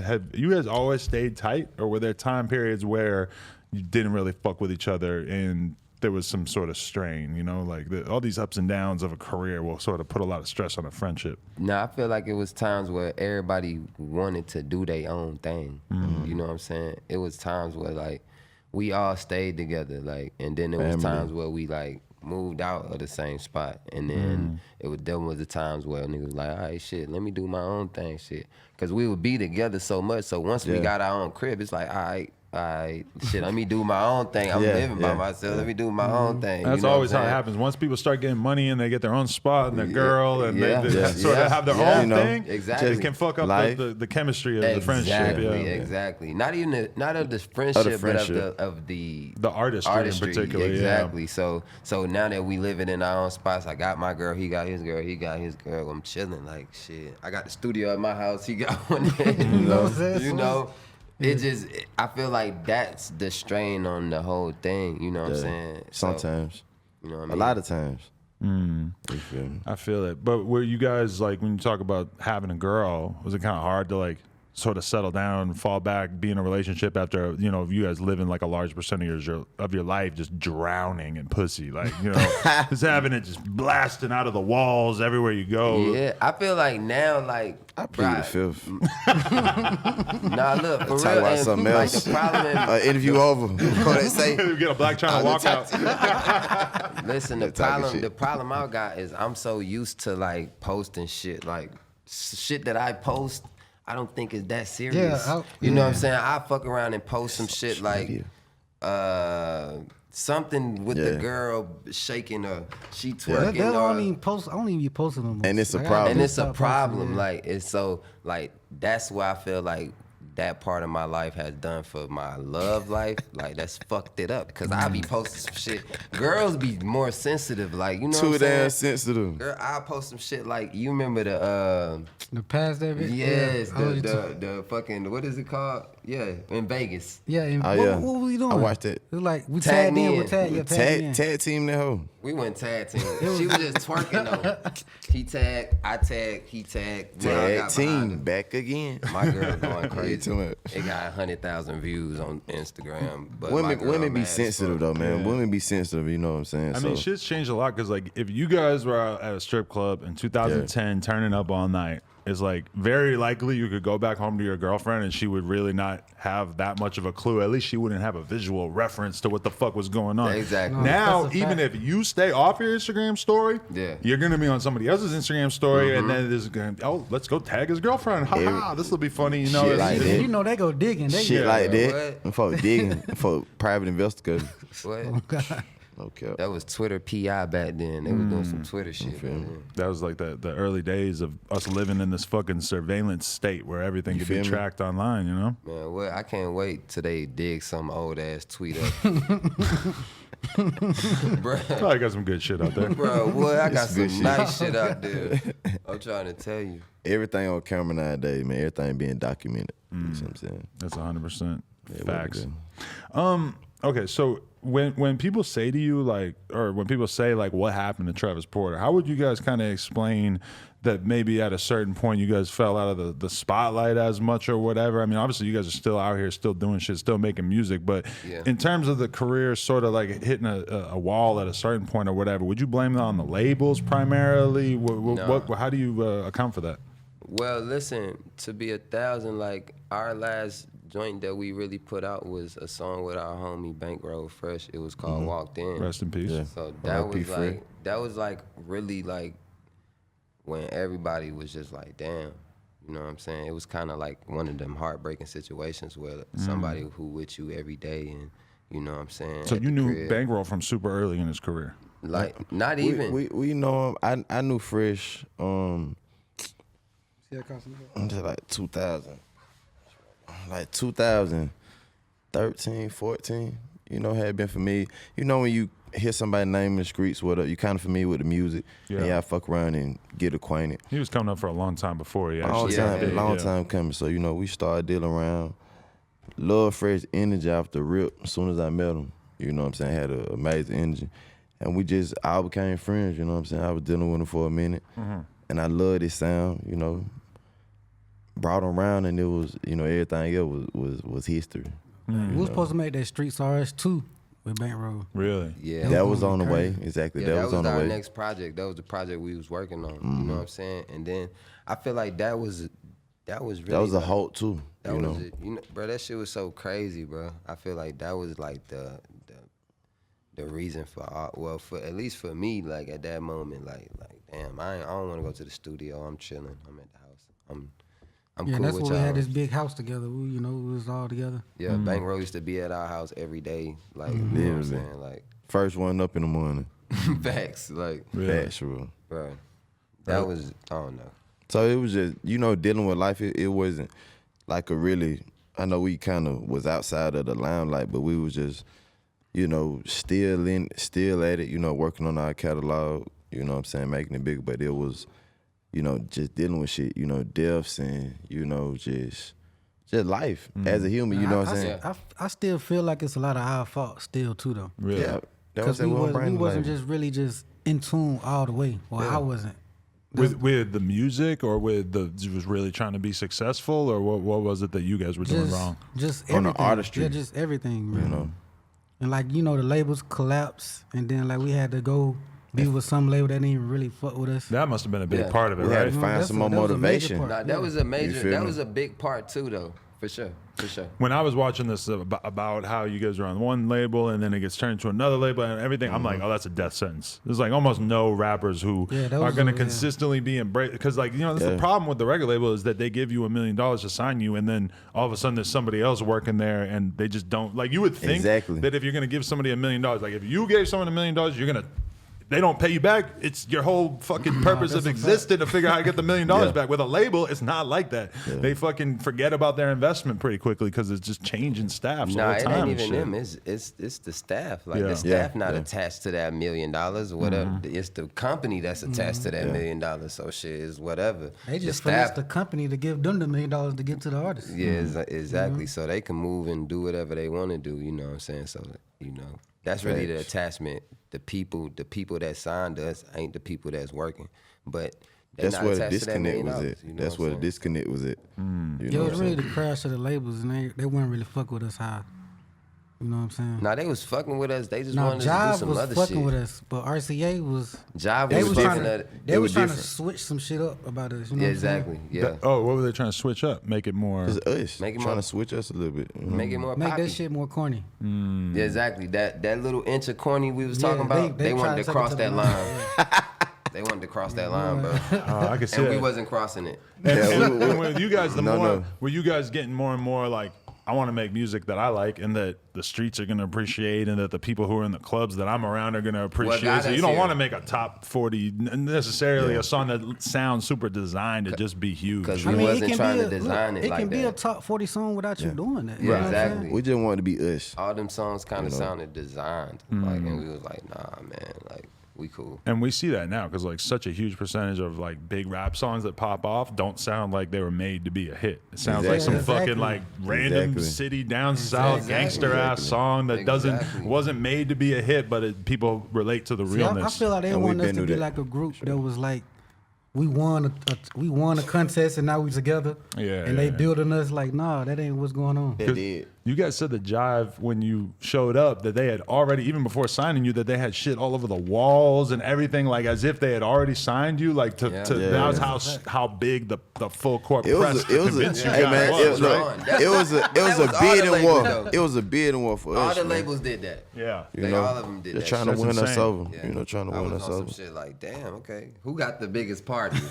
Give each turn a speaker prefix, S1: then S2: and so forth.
S1: Have you guys always stayed tight, or were there time periods where you didn't really fuck with each other and there was some sort of strain? You know, like all these ups and downs of a career will sort of put a lot of stress on a friendship.
S2: No, I feel like it was times where everybody wanted to do their own thing. You know what I'm saying? It was times where like we all stayed together, like, and then there was times where we like moved out of the same spot, and then there was the times where niggas was like, all right, shit, let me do my own thing, shit, because we would be together so much. So once we got our own crib, it's like, all right, shit, let me do my own thing. I'm living by myself. Let me do my own thing.
S1: That's
S2: you know
S1: always how it happens. Once people start getting money and they get their own spot and their girl and they sort of have their own thing, it can fuck up the chemistry of the friendship.
S2: Exactly. Not of the friendship, but of the
S1: artistry in particular.
S2: Exactly. So now that we living in our own spots, I got my girl, he got his girl, he got his girl. I'm chilling like shit. I got the studio at my house, he got one. You know. It just, I feel like that's the strain on the whole thing, you know what I'm saying?
S3: Sometimes.
S2: You know what I mean?
S3: A lot of times.
S1: I feel it. But were you guys, like, when you talk about having a girl, was it kind of hard to, like, sort of settle down, fall back, be in a relationship after, you know, you guys living like a large percentage of your life just drowning in pussy, like, you know, just having it just blasting out of the walls everywhere you go.
S2: Yeah, I feel like now, like,
S3: I plead the fifth.
S2: Nah, look, for
S3: talk
S2: real,
S3: about something
S2: like,
S3: else.
S2: the problem
S3: interview over. What they say?
S1: You get a black China walkout.
S2: Listen, the problem I got is I'm so used to like posting shit, like shit that I post. I don't think it's that serious. You know what I'm saying? I fuck around and post some shit like something with the girl shaking her, she twerking.
S4: I don't even be posting no more.
S3: And it's a problem.
S2: And it's a problem. Like, it's so, like, that's why I feel like that part of my life has done for my love life. Like, that's fucked it up. Because I be posting some shit. Girls be more sensitive. Like, you know what I'm saying?
S3: Too damn sensitive.
S2: Girl, I'll post some shit like, you remember
S4: the past that bit?
S2: Yes, the fucking, what is it called? Yeah, in Vegas.
S4: Yeah, what were we doing?
S3: I watched it.
S4: It was like, we tagged in.
S3: Tag team that hoe.
S2: We went tag team. She was just twerking though. He tagged, I tagged, he tagged.
S3: Tag team, back again.
S2: My girl going crazy.
S3: Too much.
S2: It got 100,000 views on Instagram. But
S3: women be sensitive though, man. Yeah. Women be sensitive, you know what I'm saying?
S1: I mean, shit's changed a lot because, like, if you guys were out at a strip club in 2010 turning up all night, it's like very likely you could go back home to your girlfriend and she would really not have that much of a clue. At least she wouldn't have a visual reference to what the fuck was going on.
S2: Exactly.
S1: Now, even if you stay off your Instagram story, you're going to be on somebody else's Instagram story, and then there's going to, let's go tag his girlfriend. Ha ha, this will be funny. You know,
S4: you know they go digging.
S3: Shit like that. For digging, for private investigators.
S2: What?
S4: Oh, God.
S3: Okay.
S2: That was Twitter PI back then. They was doing some Twitter shit.
S1: That was like the early days of us living in this fucking surveillance state where everything could be tracked online, you know?
S2: Man, well, I can't wait till they dig some old ass tweet up. Bruh.
S1: Probably got some good shit out there.
S2: Bro, what? I got some nice shit out there. I'm trying to tell you.
S3: Everything on camera nowadays, man. Everything being documented. You know what I'm saying?
S1: That's 100% facts. Okay, so when people say to you, like, or when people say, like, what happened to Travis Porter, how would you guys kind of explain that maybe at a certain point you guys fell out of the spotlight as much or whatever? I mean, obviously you guys are still out here, still doing shit, still making music, but in terms of the career sort of like hitting a wall at a certain point or whatever, would you blame that on the labels primarily? How do you account for that?
S2: Well, listen, to be 1,000, like, our last joint that we really put out was a song with our homie Bankroll Fresh. It was called Walked In.
S1: Rest in peace. Yeah.
S2: So that was like really like when everybody was just like, damn, you know what I'm saying? It was kind of like one of them heartbreaking situations where somebody who with you every day, and you know what I'm saying?
S1: So you knew Bankroll from super early in his career?
S2: Like, not even.
S3: We know him. I knew Fresh until like 2000. Like 2013, 14, you know, had been for me. You know, when you hear somebody's name in the streets, you kind of familiar with the music, and I fuck around and get acquainted.
S1: He was coming up for a long time before he actually
S3: long time coming. So, you know, we started dealing around. Love Fresh energy off the rip as soon as I met him. You know what I'm saying? Had an amazing energy. And we just all became friends, you know what I'm saying? I was dealing with him for a minute, and I loved his sound, you know. brought him around, and it was, you know, everything else was history.
S4: We was supposed to make that Streets RS2 with Bankroll.
S1: Really?
S2: Yeah.
S3: That was on the way. Exactly.
S2: Yeah,
S3: that was on the
S2: our
S3: way.
S2: next project. That was the project we was working on. You know what I'm saying? And then I feel like that was really
S3: That was a halt too.
S2: That was it. You know, bro, that shit was so crazy, bro. I feel like that was like the reason for all, well, for at least for me, like at that moment, like damn, I don't want to go to the studio. I'm chilling. I'm at the house. I'm
S4: Yeah,
S2: cool
S4: that's
S2: with
S4: when we
S2: y'all.
S4: had this big house together. We was all together.
S2: Yeah, Bankroll used to be at our house every day. Like, you know what I'm saying? Like,
S3: First one up in the morning.
S2: facts. Like,
S3: Facts, bro.
S2: bro, that was, I don't know.
S3: So it was just, you know, dealing with life. It wasn't like a really. I know we kind of was outside of the limelight, but we was just, you know, still at it. You know, working on our catalog. You know what I'm saying, making it big. But it was, you know, just dealing with shit. You know, deaths and, you know, just life as a human. You know what I'm saying?
S4: I still feel like it's a lot of our fault still too though.
S1: Really?
S3: Yeah. That was
S4: Because we wasn't
S3: like,
S4: just really just in tune all the way. Well, I wasn't.
S1: With the music, or with was really trying to be successful, or what was it that you guys were doing wrong?
S4: Just
S3: On the
S4: everything.
S3: artistry.
S4: Yeah, just everything, man.
S3: you know.
S4: And like, you know, the labels collapsed, and then like we had to go be with some label that didn't even really fuck with us.
S1: That must have been a big
S2: Yeah.
S1: part of it,
S3: We had
S1: right?
S3: to find
S4: That's
S3: some
S4: a-
S3: more
S4: that was a major
S3: motivation.
S4: part.
S2: Nah, that was a major,
S3: feel
S2: that
S3: me?
S2: was a big part too, though. For sure.
S1: When I was watching this about how you guys are on one label and then it gets turned to another label and everything, I'm like, oh, that's a death sentence. There's like almost no rappers who
S4: Yeah,
S1: are going to
S4: yeah.
S1: consistently be embraced. Because, like, you know, that's the problem with the record label is that they give you $1 million to sign you, and then all of a sudden there's somebody else working there and they just don't. Like, you would think
S3: Exactly.
S1: that if you're going to give somebody $1 million, like if you gave someone $1 million, you're going to. They don't pay you back. It's your whole fucking purpose
S4: that's
S1: of
S4: a
S1: existing to figure out how to get the $1 million
S3: Yeah.
S1: back. With a label, it's not like that. They fucking forget about their investment pretty quickly because it's just changing staffs
S2: Nah,
S1: all the
S2: it
S1: time.
S2: ain't
S1: and
S2: even
S1: shit.
S2: them. It's the staff. Like
S1: Yeah.
S2: the staff
S3: Yeah,
S2: not
S3: yeah.
S2: attached to that $1 million. Whatever. It's the company that's attached to that $1 million. So shit is whatever.
S4: They just
S2: the
S4: finessed the company to give them the $1 million to get to the artist.
S2: Yeah, exactly. So they can move and do whatever they want to do. You know what I'm saying? So you know that's really the attachment. The people that signed us ain't the people that's working, but they
S3: That's
S2: not
S3: where the
S2: attached to that $1
S3: disconnect
S2: million.
S3: was at.
S2: You know
S3: That's
S2: what
S3: where
S2: I'm
S3: the
S2: saying?
S3: disconnect was at. You know
S4: It
S3: what
S4: was
S3: I'm
S4: really
S3: saying?
S4: the crash of the labels, and they weren't really fuck with us high. You know what I'm saying?
S2: Nah, they was fucking with us. They just
S4: No,
S2: wanted us to do
S4: Jive
S2: some
S4: was
S2: other
S4: fucking
S2: shit.
S4: with us, but RCA was.
S2: Jive
S4: They
S2: was
S4: was
S2: fucking
S4: trying to.
S2: at
S4: They was trying to
S3: different.
S4: switch some shit up about us. You know
S2: Yeah,
S4: what I'm saying?
S2: exactly. Yeah,
S1: Oh, what were they trying to switch up? Make it more.
S3: It's us
S2: Make it
S3: trying
S2: more-
S3: to switch us a little bit. You know?
S2: make it more
S4: Make
S2: poppy.
S4: that shit more corny.
S2: Yeah, exactly. That little inch of corny we was
S4: Yeah,
S2: talking about.
S4: they
S2: They,
S4: tried
S2: wanted
S4: to
S2: to
S4: take it
S2: cross
S4: to
S2: that
S4: the
S2: line. They wanted to cross that line, bro.
S1: I can see
S2: And we
S1: it.
S2: wasn't crossing it.
S1: And with you guys,
S3: No.
S1: were you guys getting more and more like, I want to make music that I like and that the streets are going to appreciate and that the people who are in the clubs that I'm around are going to appreciate.
S2: got
S1: So
S2: us
S1: you don't
S2: here-
S1: want to make a top 40 necessarily a song that sounds super designed to just be huge.
S2: 'Cause
S4: I
S2: we
S4: mean,
S2: wasn't
S4: it can
S2: trying
S4: be
S2: to design it
S4: It
S2: like
S4: can be a
S2: that.
S4: top 40 song without you doing that.
S2: Yeah,
S4: You know what I'm saying?
S2: exactly.
S3: We just wanted to be us.
S2: All them songs kind of sounded designed, like, and we was like, nah, man, like we cool.
S1: And we see that now because like such a huge percentage of like big rap songs that pop off don't sound like they were made to be a hit. It sounds like some
S4: Exactly.
S1: fucking like random
S3: Exactly.
S1: city down south
S2: Exactly.
S1: gangster ass song that
S2: Exactly.
S1: wasn't made to be a hit, but people relate to the
S4: See, I
S1: realness.
S4: feel like they
S3: And
S4: want
S3: we've
S4: us
S3: been
S4: to
S3: through
S4: be
S3: that.
S4: like a group that was like, we won a contest and now we together.
S1: Yeah,
S4: And they
S1: yeah.
S4: building us like, nah, that ain't what's going on.
S3: They did.
S1: You guys said the Jive when you showed up that they had already, even before signing you, that they had shit all over the walls and everything, like as if they had already signed you. Like
S2: Yeah.
S1: that was how big the full court
S3: It
S1: press
S3: was
S1: to
S3: a
S1: convince you
S3: hey
S1: guys
S3: man,
S1: was,
S3: it,
S1: right?
S3: look, it was a
S2: That was all the
S3: bidding
S2: labels,
S3: war.
S2: though.
S3: It was a bidding war for
S2: All
S3: us.
S2: the
S3: man.
S2: labels did that.
S1: Yeah.
S3: You
S2: Like,
S3: know,
S2: all of them did
S3: they're
S2: that
S3: trying
S2: shit.
S3: to win
S1: That's
S3: us
S1: insane.
S3: over.
S2: Yeah.
S3: You know, trying to
S2: I
S3: win
S2: was
S3: us
S2: on
S3: over.
S2: some shit like, damn, okay, who got the biggest party?